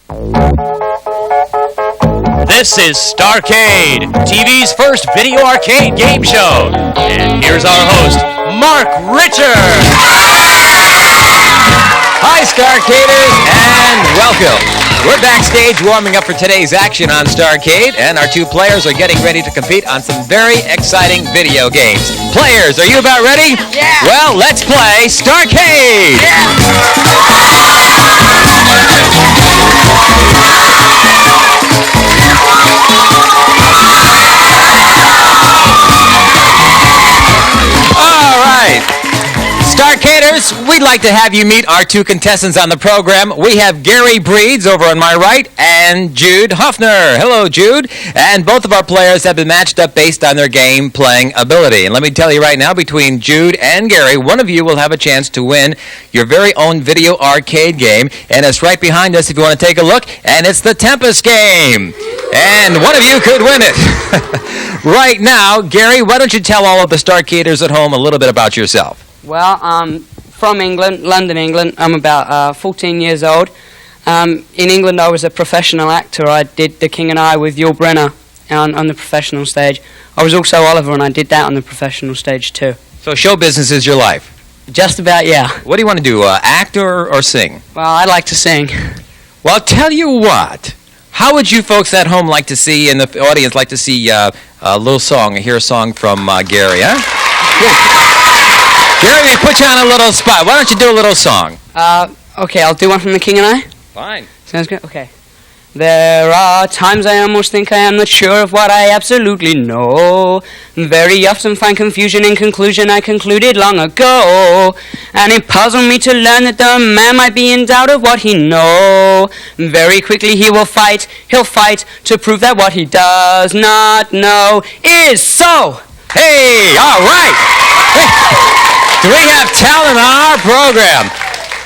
This is Starcade, TV's first video arcade game show. And here's our host, Mark Richter. Hi, Starcaders, and welcome. We're backstage warming up for today's action on Starcade, and our two players are getting ready to compete on some very exciting video games. Players, are you about ready? Yeah. Well, let's play Starcade. All right. Starcaders, we'd like to have you meet our two contestants on the program. We have Gary Breeds over on my right and Jude Hoffner. Hello, Jude. And both of our players have been matched up based on their game playing ability. And let me tell you right now, between Jude and Gary, one of you will have a chance to win your very own video arcade game. And it's right behind us if you want to take a look. And it's the Tempest game. And one of you could win it. Right now, Gary, why don't you tell all of the Starcaders at home a little bit about yourself? Well, I'm from England, London, England. I'm about 14 years old. In England, I was a professional actor. I did The King and I with Yul Brynner on the professional stage. I was also Oliver, and I did that on the professional stage too. So show business is your life? Just about, yeah. What do you want to do, act or sing? Well, I like to sing. Well, I'll tell you what. How would you folks at home like to see, in the audience, like to see a little song, hear a song from Gary, huh? Gary, we put you on a little spot. Why don't you do a little song? Okay, I'll do one from The King and I. Fine. Sounds good? Okay. There are times I almost think I am not sure of what I absolutely know. Very often find confusion in conclusion I concluded long ago. And it puzzled me to learn that the man might be in doubt of what he know. Very quickly he'll fight to prove that what he does not know is so. Hey, all right. Do we have talent on our program?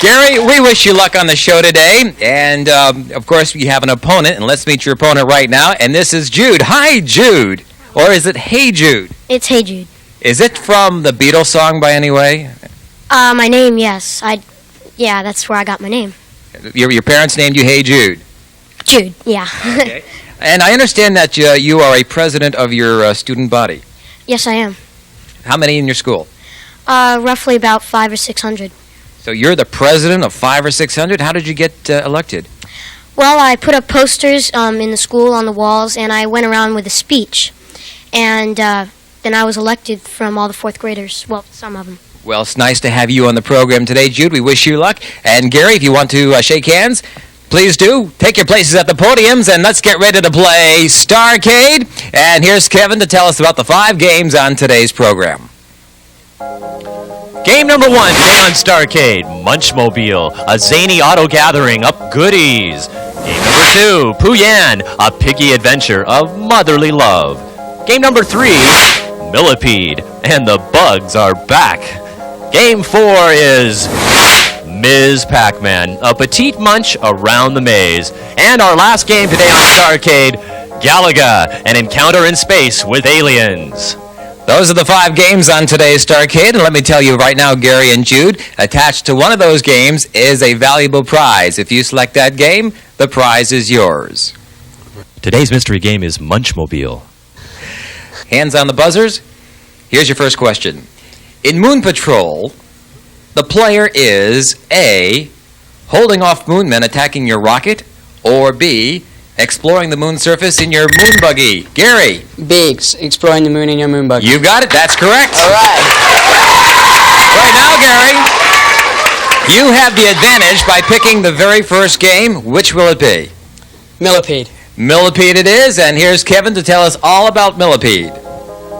Gary, we wish you luck on the show today. And, of course, you have an opponent. And let's meet your opponent right now. And this is Jude. Hi, Jude. Or is it Hey, Jude? It's Hey, Jude. Is it from the Beatles song by any way? My name, yes. Yeah, that's where I got my name. Your parents named you Hey, Jude? Jude, yeah. Okay. And I understand that you are a president of your student body. Yes, I am. How many in your school? Roughly about 500 or 600. So you're the president of 500 or 600? How did you get elected? Well, I put up posters in the school on the walls, and I went around with a speech. And then I was elected from all the fourth graders. Well, some of them. Well, it's nice to have you on the program today, Jude. We wish you luck. And Gary, if you want to shake hands, please do. Take your places at the podiums, and let's get ready to play Starcade. And here's Kevin to tell us about the 5 games on today's program. Game number 1 today on Starcade, Munchmobile, a zany auto gathering up goodies. Game number 2, Pooyan, a piggy adventure of motherly love. Game number 3, Millipede, and the bugs are back. Game 4 is Ms. Pac-Man, a petite munch around the maze. And our last game today on Starcade, Galaga, an encounter in space with aliens. Those are the 5 games on today's Starcade, and let me tell you right now, Gary and Jude, attached to one of those games is a valuable prize. If you select that game, the prize is yours. Today's mystery game is Munchmobile. Hands on the buzzers. Here's your first question. In Moon Patrol, the player is A, holding off moon men attacking your rocket, or B, exploring the moon surface in your moon buggy. Gary. B, exploring the moon in your moon buggy. You got it. That's correct. All right. Right now, Gary, you have the advantage by picking the very first game. Which will it be? Millipede. Millipede it is, and here's Kevin to tell us all about Millipede.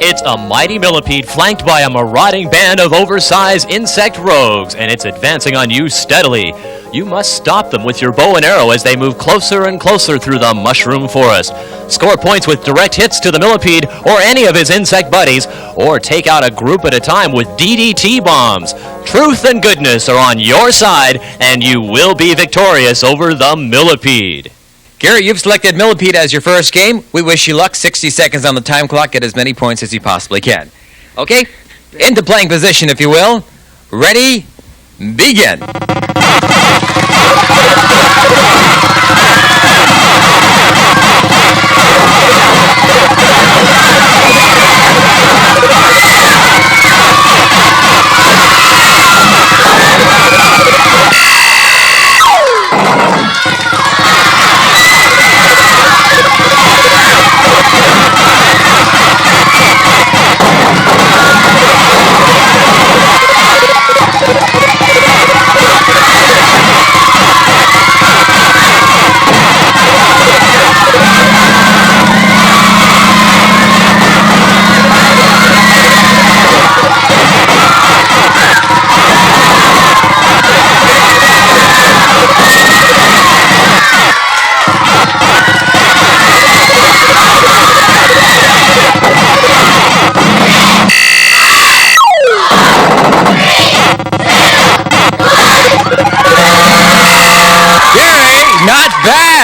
It's a mighty millipede flanked by a marauding band of oversized insect rogues, and it's advancing on you steadily. You must stop them with your bow and arrow as they move closer and closer through the mushroom forest. Score points with direct hits to the millipede or any of his insect buddies, or take out a group at a time with DDT bombs. Truth and goodness are on your side, and you will be victorious over the millipede. Gary, you've selected Millipede as your first game. We wish you luck. 60 seconds on the time clock. Get as many points as you possibly can. Okay? Into playing position, if you will. Ready? Begin.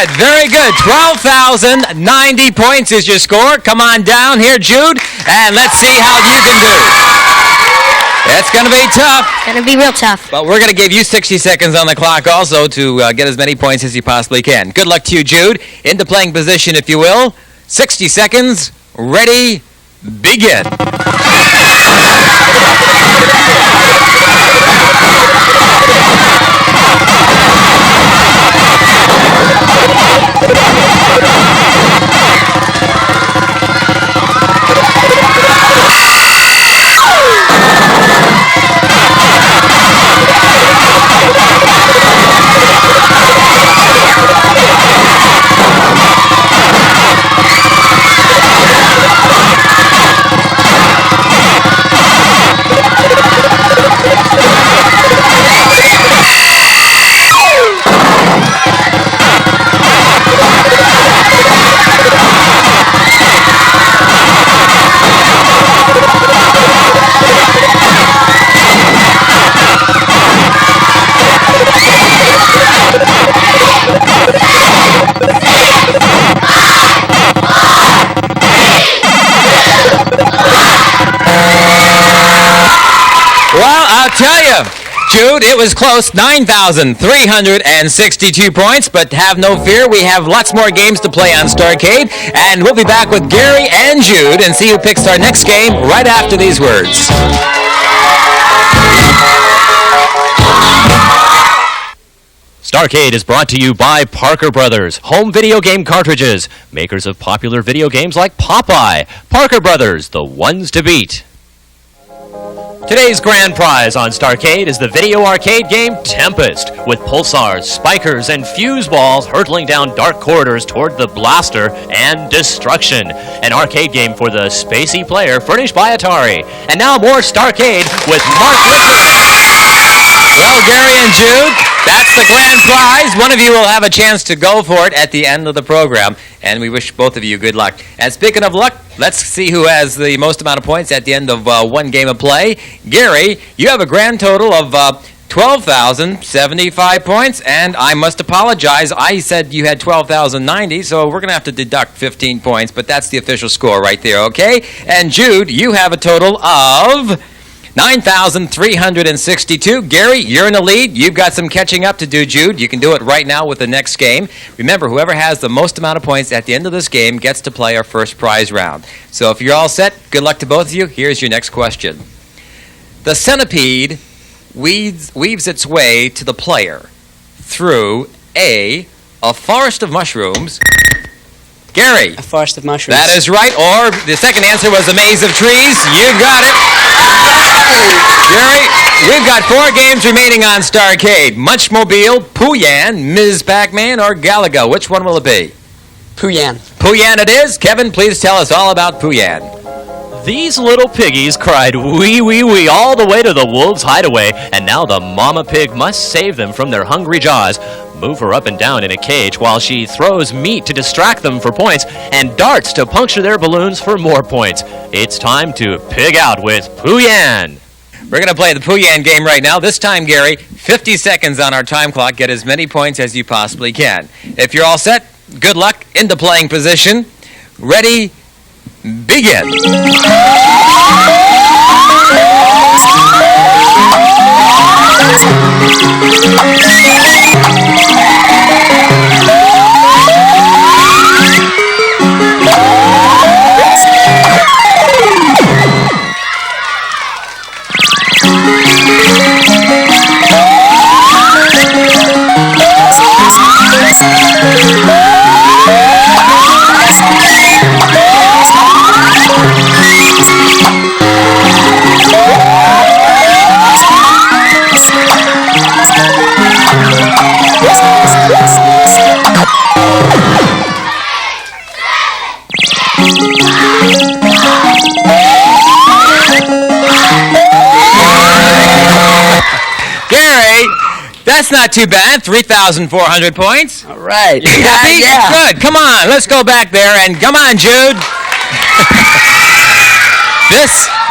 good, very good. 12,090 points is your score. Come on down here, Jude, and let's see how you can do. It's going to be tough. Gonna be real tough. But we're going to give you 60 seconds on the clock also to get as many points as you possibly can. Good luck to you, Jude. Into playing position, if you will. 60 seconds. Ready, begin. Well, I'll tell you, Jude, it was close, 9,362 points, but have no fear, we have lots more games to play on Starcade, and we'll be back with Gary and Jude and see who picks our next game right after these words. Starcade is brought to you by Parker Brothers, home video game cartridges, makers of popular video games like Popeye. Parker Brothers, the ones to beat. Today's grand prize on Starcade is the video arcade game Tempest, with pulsars, spikers, and fuse balls hurtling down dark corridors toward the blaster and destruction. An arcade game for the spacey player furnished by Atari. And now more Starcade with Mark Lister. Well, Gary and Jude, that's the grand prize. One of you will have a chance to go for it at the end of the program, and we wish both of you good luck. And speaking of luck, let's see who has the most amount of points at the end of one game of play. Gary, you have a grand total of 12,075 points, and I must apologize. I said you had 12,090, so we're going to have to deduct 15 points, but that's the official score right there, okay? And Jude, you have a total of 9,362. Gary, you're in the lead. You've got some catching up to do, Jude. You can do it right now with the next game. Remember, whoever has the most amount of points at the end of this game gets to play our first prize round. So if you're all set, good luck to both of you. Here's your next question. The centipede weaves its way to the player through a forest of mushrooms. Gary. A forest of mushrooms. That is right. Or the second answer was a maze of trees. You got it. Gary, we've got 4 games remaining on Starcade. Munchmobile, Pooyan, Ms. Pac-Man, or Galaga. Which one will it be? Pooyan. Pooyan it is. Kevin, please tell us all about Pooyan. These little piggies cried wee wee wee all the way to the wolves' hideaway, and now the mama pig must save them from their hungry jaws, move her up and down in a cage while she throws meat to distract them for points and darts to puncture their balloons for more points. It's time to pig out with Pooyan. We're going to play the Pooyan game right now. This time, Gary, 50 seconds on our time clock. Get as many points as you possibly can. If you're all set, good luck. Into playing position. Ready, begin. Gary, that's not too bad. 3,400 points. All right. You happy? Yeah. Good. Come on, let's go back there and come on, Jude.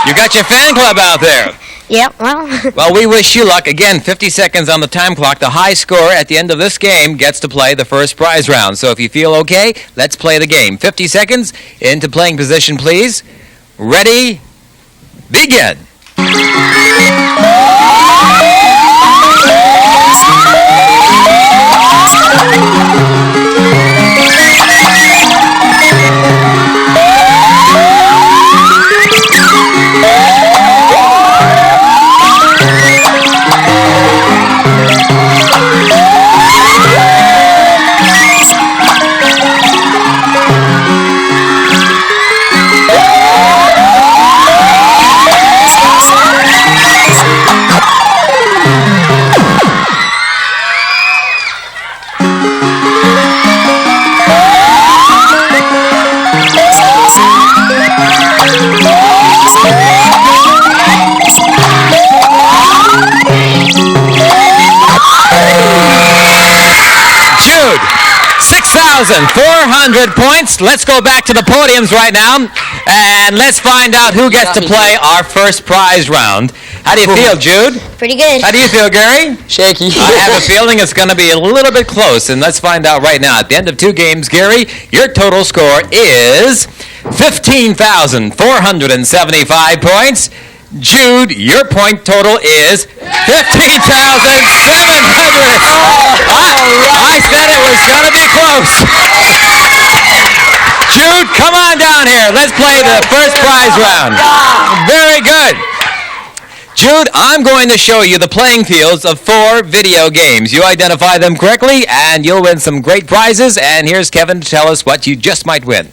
You got your fan club out there. Yeah, well. Well, we wish you luck. Again, 50 seconds on the time clock. The high score at the end of this game gets to play the first prize round. So if you feel okay, let's play the game. 50 seconds into playing position, please. Ready, begin. Jude, 6,400 points. Let's go back to the podiums right now, and let's find out who gets to play our first prize round. How do you feel, Jude? Pretty good. How do you feel, Gary? Shaky. I have a feeling it's going to be a little bit close, and let's find out right now. At the end of 2 games, Gary, your total score is 15,475 points. Jude, your point total is 15,700. I said it was going to be close. Jude, come on down here. Let's play the first prize round. Very good. Jude, I'm going to show you the playing fields of 4 video games. You identify them correctly, and you'll win some great prizes. And here's Kevin to tell us what you just might win.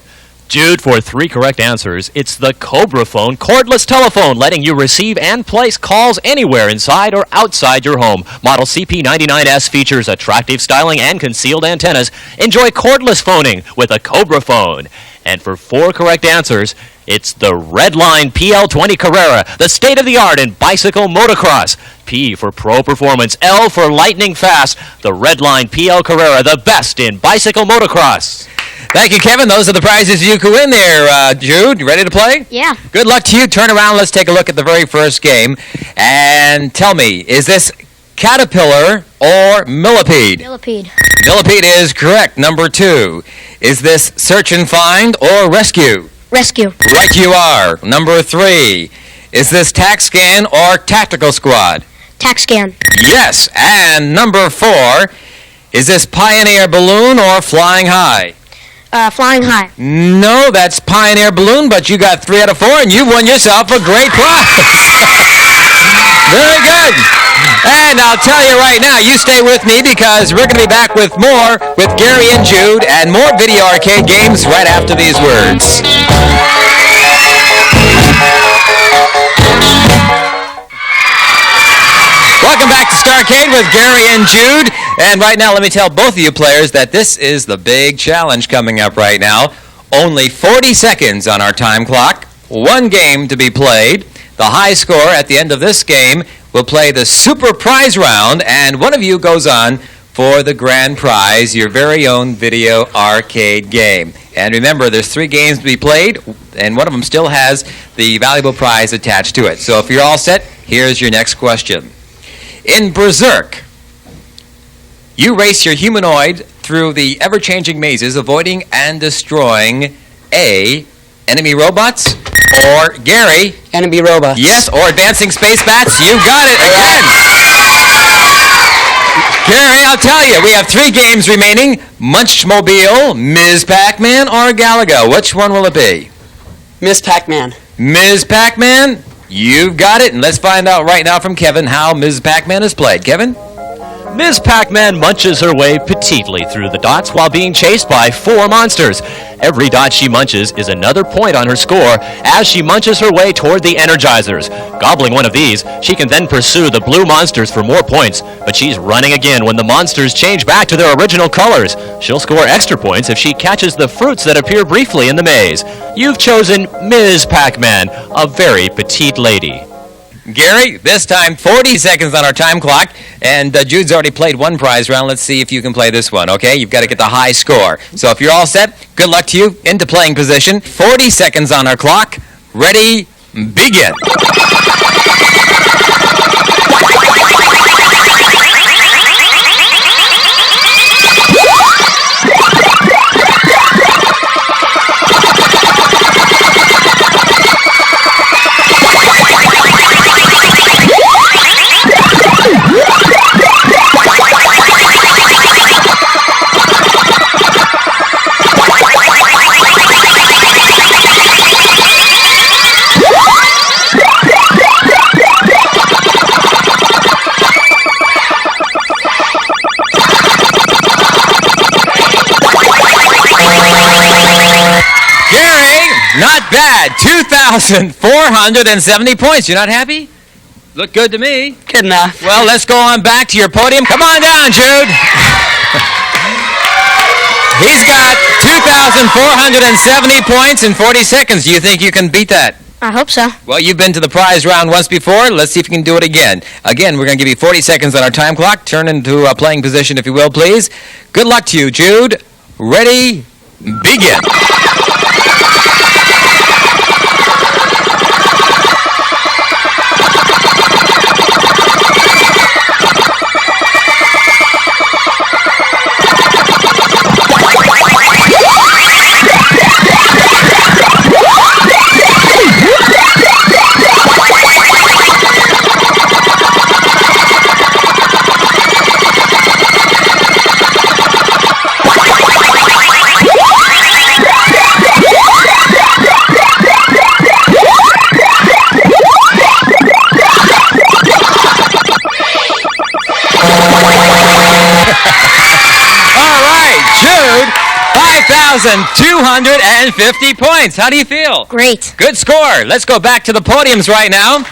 Jude, for 3 correct answers, it's the Cobra Phone cordless telephone, letting you receive and place calls anywhere inside or outside your home. Model CP99S features attractive styling and concealed antennas. Enjoy cordless phoning with a Cobra Phone. And for 4 correct answers, it's the Redline PL20 Carrera, the state-of-the-art in bicycle motocross. P for Pro Performance, L for Lightning Fast, the Redline PL Carrera, the best in bicycle motocross. Thank you, Kevin. Those are the prizes you could win there. Jude, you ready to play? Yeah. Good luck to you. Turn around. Let's take a look at the very first game. And tell me, is this Caterpillar or Millipede? Millipede. Millipede is correct. Number 2. Is this Search and Find or Rescue? Rescue. Right you are. Number 3. Is this Tac Scan or Tactical Squad? Tac Scan. Yes. And number 4. Is this Pioneer Balloon or Flying High? Flying High. No, that's Pioneer Balloon, but you got 3 out of 4, and you won yourself a great prize. Very good. And I'll tell you right now, you stay with me because we're going to be back with more with Gary and Jude and more video arcade games right after these words. Welcome back to Starcade with Gary and Jude. And right now, let me tell both of you players that this is the big challenge coming up right now. Only 40 seconds on our time clock. 1 game to be played. The high score at the end of this game will play the super prize round, and one of you goes on for the grand prize, your very own video arcade game. And remember, there's 3 games to be played, and one of them still has the valuable prize attached to it. So if you're all set, here's your next question. In Berserk, you race your humanoid through the ever-changing mazes, avoiding and destroying A, enemy robots, or Gary, Enemy robot. yes, or advancing space bats. You got it again. Gary, I'll tell you, we have 3 games remaining. Munchmobile, Ms. Pac-Man, or Galaga. Which one will it be? Miss Pac-Man. Ms. Pac-Man, you've got it. And let's find out right now from Kevin how Ms. Pac-Man is played. Kevin? Ms. Pac-Man munches her way petitely through the dots while being chased by 4 monsters. Every dot she munches is another point on her score as she munches her way toward the Energizers. Gobbling one of these, she can then pursue the blue monsters for more points, but she's running again when the monsters change back to their original colors. She'll score extra points if she catches the fruits that appear briefly in the maze. You've chosen Ms. Pac-Man, a very petite lady. Gary, this time 40 seconds on our time clock, and Jude's already played 1 prize round. Let's see if you can play this one, okay? You've got to get the high score. So if you're all set, good luck to you. Into playing position. 40 seconds on our clock. Ready, begin. 5,470 points. You're not happy? Look good to me. Good enough. Well, let's go on back to your podium. Come on down, Jude. He's got 2,470 points in 40 seconds. Do you think you can beat that? I hope so. Well, you've been to the prize round once before. Let's see if you can do it again. Again, we're going to give you 40 seconds on our time clock. Turn into a playing position, if you will, please. Good luck to you, Jude. Ready, begin. All right, Jude, 5,250 points. How do you feel? Great. Good score. Let's go back to the podiums right now.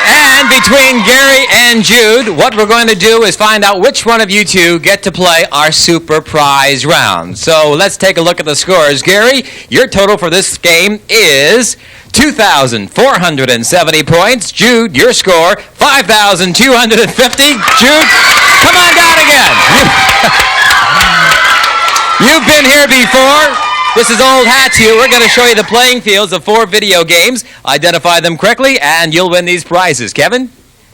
And between Gary and Jude, what we're going to do is find out which one of you two get to play our super prize round. So let's take a look at the scores. Gary, your total for this game is 2,470 points. Jude, your score, 5,250. Jude, come on down again. You've been here before. This is old hat to you. We're going to show you the playing fields of 4 video games. Identify them correctly, and you'll win these prizes. Kevin?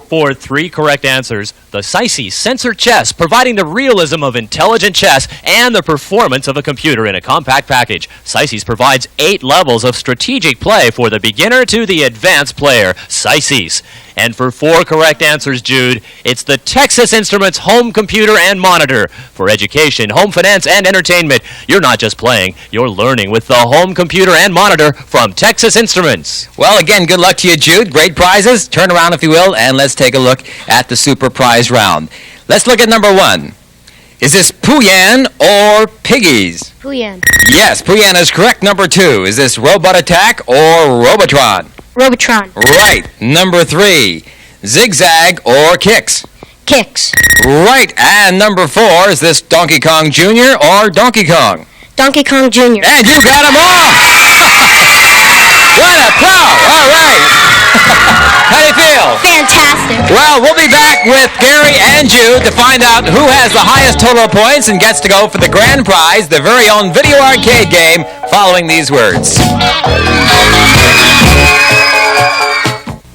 For 3 correct answers, the Sicey Sensor Chess, providing the realism of intelligent chess and the performance of a computer in a compact package. Sicey's provides 8 levels of strategic play for the beginner to the advanced player. Sicey's. And for 4 correct answers, Jude, it's the Texas Instruments home computer and monitor. For education, home finance, and entertainment, you're not just playing, you're learning with the home computer and monitor from Texas Instruments. Well, again, good luck to you, Jude. Great prizes. Turn around, if you will, and let's take a look at the super prize round. Let's look at number 1. Is this Pooyan or Piggies? Pooyan. Yes, Pooyan is correct. Number 2. Is this Robot Attack or Robotron? Robotron. Right. Number 3. Zigzag or Kicks? Kicks. Right. And number 4. Is this Donkey Kong Jr. or Donkey Kong? Donkey Kong Jr. And you got them all! What a pro! All right. How do you feel? Fantastic. Well, we'll be back with Gary and Jude to find out who has the highest total of points and gets to go for the grand prize, the very own video arcade game, following these words.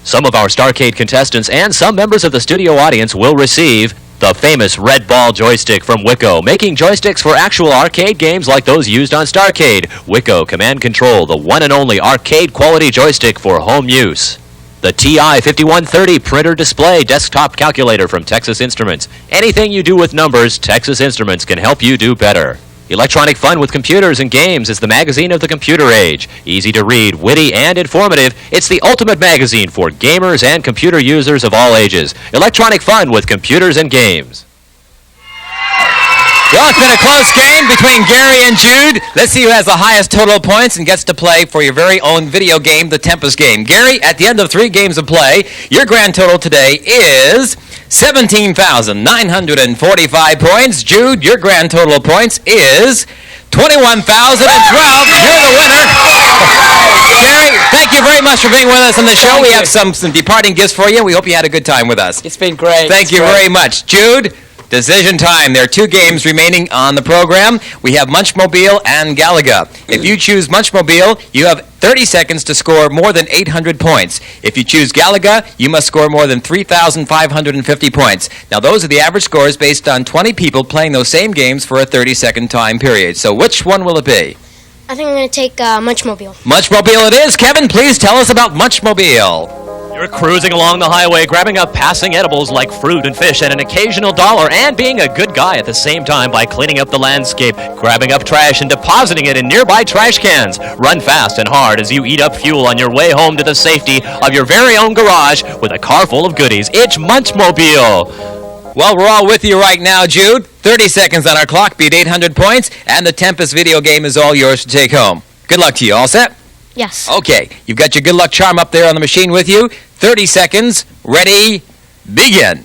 Some of our Starcade contestants and some members of the studio audience will receive the famous red ball joystick from Wiko, making joysticks for actual arcade games like those used on Starcade. Wiko Command Control, the one and only arcade quality joystick for home use. The TI 5130 printer display desktop calculator from Texas Instruments. Anything you do with numbers, Texas Instruments can help you do better. Electronic Fun with Computers and Games is the magazine of the computer age. Easy to read, witty, and informative, it's the ultimate magazine for gamers and computer users of all ages. Electronic Fun with Computers and Games. Well, it's been a close game between Gary and Jude. Let's see who has the highest total of points and gets to play for your very own video game, the Tempest game. Gary, at the end of 3 games of play, your grand total today is 17,945 points. Jude, your grand total of points is 21,012. You're the winner. Gary, thank you very much for being with us on the show. We have some departing gifts for you. We hope you had a good time with us. It's been great. Thank you very much. Jude, decision time. There are 2 games remaining on the program. We have Munchmobile and Galaga. If you choose Munchmobile, you have 30 seconds to score more than 800 points. If you choose Galaga, you must score more than 3,550 points. Now, those are the average scores based on 20 people playing those same games for a 30-second time period. So which one will it be? I think I'm going to take Munchmobile. Munchmobile it is. Kevin, please tell us about Munchmobile. You're cruising along the highway, grabbing up passing edibles like fruit and fish and an occasional dollar, and being a good guy at the same time by cleaning up the landscape, grabbing up trash and depositing it in nearby trash cans. Run fast and hard as you eat up fuel on your way home to the safety of your very own garage with a car full of goodies. It's Munchmobile. Well, we're all with you right now, Jude. 30 seconds on our clock, beat 800 points, and the Tempest video game is all yours to take home. Good luck to you. All set? Yes. Okay, you've got your good luck charm up there on the machine with you. 30 seconds. Ready, begin.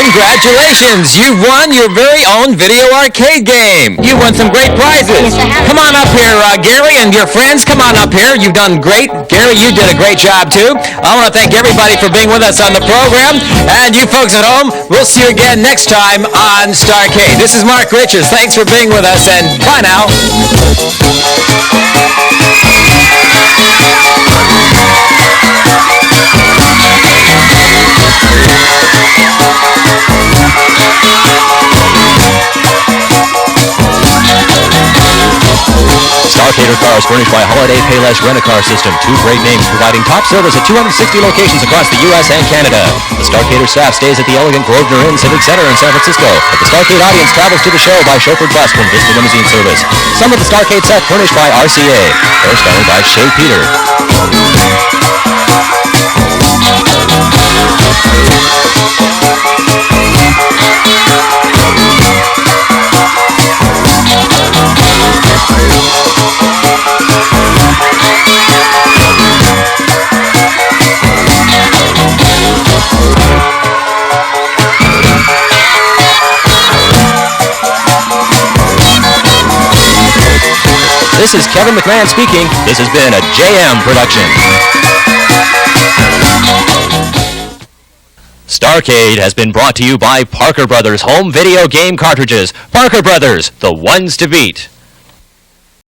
Congratulations! You won your very own video arcade game. You won some great prizes. Yes, I have. Come on up here, Gary, and your friends. Come on up here. You've done great. Gary, you did a great job, too. I want to thank everybody for being with us on the program. And you folks at home, we'll see you again next time on Starcade. This is Mark Riches. Thanks for being with us, and bye now. Starcader cars furnished by Holiday Payless Rent-A-Car System. Two great names providing top service at 260 locations across the U.S. and Canada. The Starcader staff stays at the elegant Grosvenor Inn Civic Center in San Francisco. But the Starcade audience travels to the show by chauffeured bus from Vista Limousine Service. Some of the Starcade set furnished by RCA. Hairstyling by Shea Peter. This is Kevin McMahon speaking. This has been a JM production. Starcade has been brought to you by Parker Brothers Home Video Game Cartridges. Parker Brothers, the ones to beat.